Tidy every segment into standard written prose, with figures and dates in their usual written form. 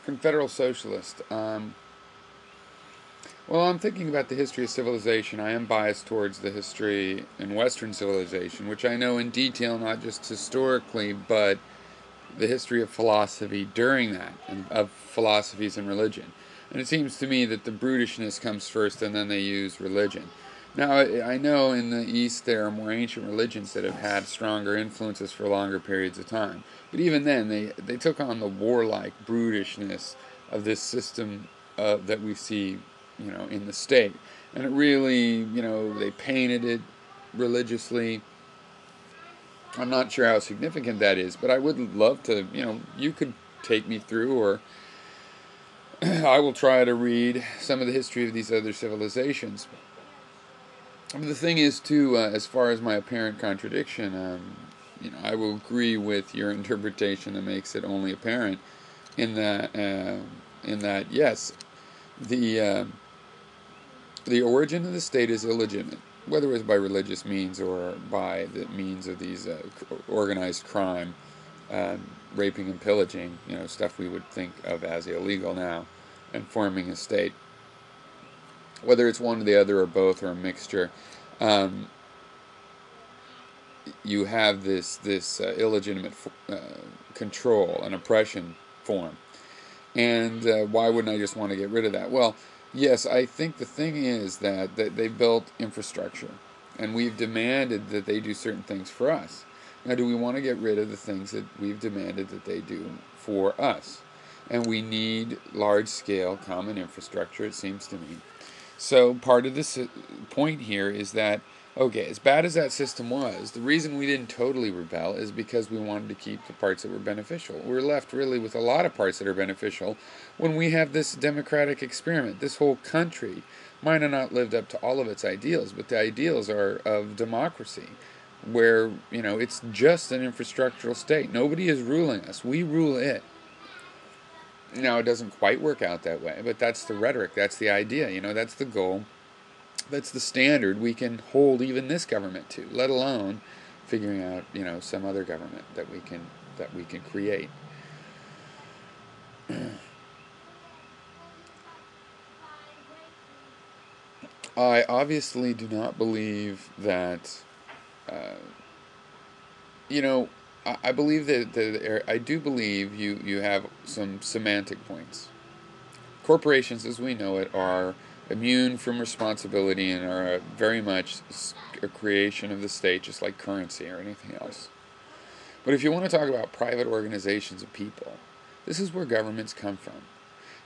Confederal Socialist. Well, I'm thinking about the history of civilization. I am biased towards the history in Western civilization, which I know in detail, not just historically, but the history of philosophy during that, and of philosophies and religion. And it seems to me that the brutishness comes first, and then they use religion. Now, I know in the East there are more ancient religions that have had stronger influences for longer periods of time. But even then, they took on the warlike brutishness of this system that we see, in the state. And it really, they painted it religiously. I'm not sure how significant that is, but I would love to, you could take me through, or I will try to read some of the history of these other civilizations. The thing is, too, as far as my apparent contradiction, I will agree with your interpretation that makes it only apparent in that yes, the the origin of the state is illegitimate, whether it was by religious means or by the means of these organized crime, raping and pillaging, stuff we would think of as illegal now, and forming a state. Whether it's one or the other or both or a mixture, um, you have this illegitimate control and oppression form. And why wouldn't I just want to get rid of that? Well, yes, I think the thing is that they built infrastructure, and we've demanded that they do certain things for us. Now, do we want to get rid of the things that we've demanded that they do for us? And we need large-scale common infrastructure, it seems to me. So part of this point here is that, okay, as bad as that system was, the reason we didn't totally rebel is because we wanted to keep the parts that were beneficial. We're left really with a lot of parts that are beneficial when we have this democratic experiment. This whole country might have not lived up to all of its ideals, but the ideals are of democracy, where, it's just an infrastructural state. Nobody is ruling us. We rule it. Now, it doesn't quite work out that way, but that's the rhetoric, that's the idea, that's the goal, that's the standard we can hold even this government to, let alone figuring out, some other government that we can create. I obviously do not believe that, uh, you know, I believe that I do believe you have some semantic points. Corporations, as we know it, are immune from responsibility and are very much a creation of the state, just like currency or anything else. But if you want to talk about private organizations of people, this is where governments come from.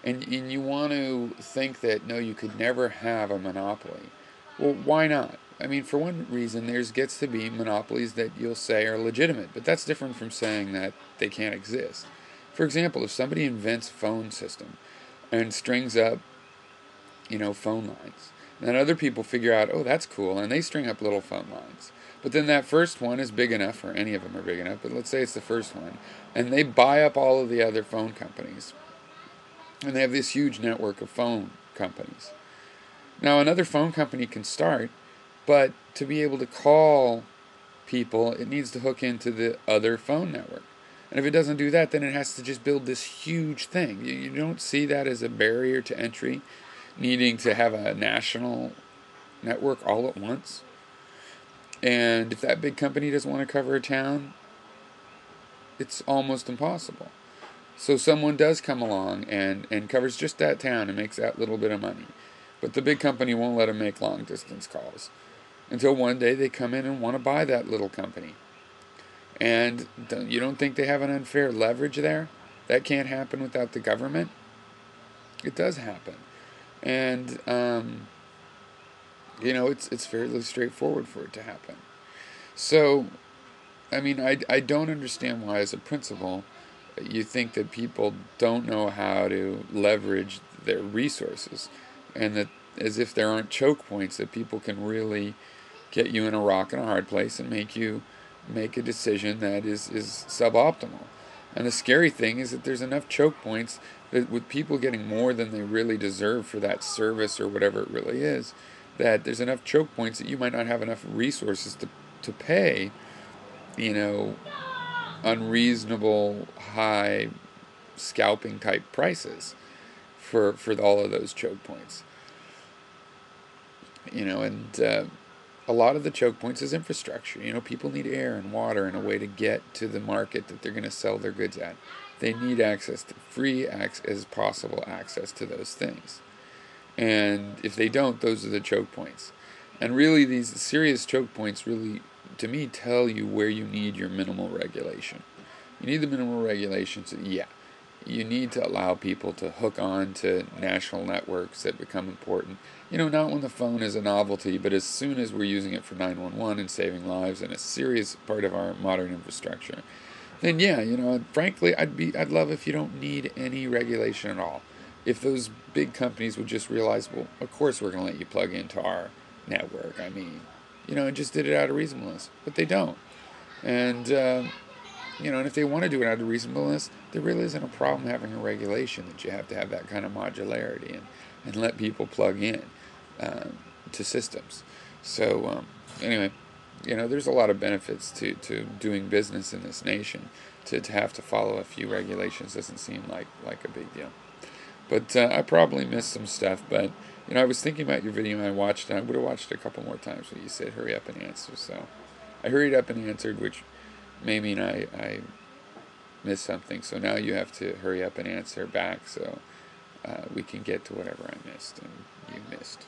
And you want to think that, no, you could never have a monopoly. Well, why not? I mean, for one reason, there's gets to be monopolies that you'll say are legitimate, but that's different from saying that they can't exist. For example, if somebody invents a phone system and strings up, phone lines, then other people figure out, oh, that's cool, and they string up little phone lines. But then that first one is big enough, or any of them are big enough, but let's say it's the first one, and they buy up all of the other phone companies. And they have this huge network of phone companies. Now, another phone company can start, but to be able to call people, it needs to hook into the other phone network. And if it doesn't do that, then it has to just build this huge thing. You don't see that as a barrier to entry, needing to have a national network all at once. And if that big company doesn't want to cover a town, it's almost impossible. So someone does come along and covers just that town and makes that little bit of money. But the big company won't let them make long distance calls. Until one day they come in and want to buy that little company. And you don't think they have an unfair leverage there? That can't happen without the government? It does happen. And, it's fairly straightforward for it to happen. So, I mean, I don't understand why, as a principle, you think that people don't know how to leverage their resources, and that as if there aren't choke points that people can really get you in a rock and a hard place and make you make a decision that is suboptimal. And the scary thing is that there's enough choke points that with people getting more than they really deserve for that service or whatever it really is, that there's enough choke points that you might not have enough resources to pay, unreasonable high scalping type prices for all of those choke points. And a lot of the choke points is infrastructure. People need air and water and a way to get to the market that they're going to sell their goods at. They need access to free as possible access to those things. And if they don't, those are the choke points. And really, these serious choke points really, to me, tell you where you need your minimal regulation. You need the minimal regulations. Yeah, you need to allow people to hook on to national networks that become important. Not when the phone is a novelty, but as soon as we're using it for 911 and saving lives and a serious part of our modern infrastructure, then yeah, frankly, I'd love if you don't need any regulation at all. If those big companies would just realize, well, of course we're going to let you plug into our network. I mean, and just did it out of reasonableness, but they don't. And and if they want to do it out of reasonableness, there really isn't a problem having a regulation that you have to have that kind of modularity and let people plug in to systems. So anyway, there's a lot of benefits to doing business in this nation. To have to follow a few regulations doesn't seem like a big deal. But I probably missed some stuff. But I was thinking about your video and I watched it. I would have watched it a couple more times when you said hurry up and answer. So I hurried up and answered, which may mean I missed something. So now you have to hurry up and answer back so we can get to whatever I missed and you missed.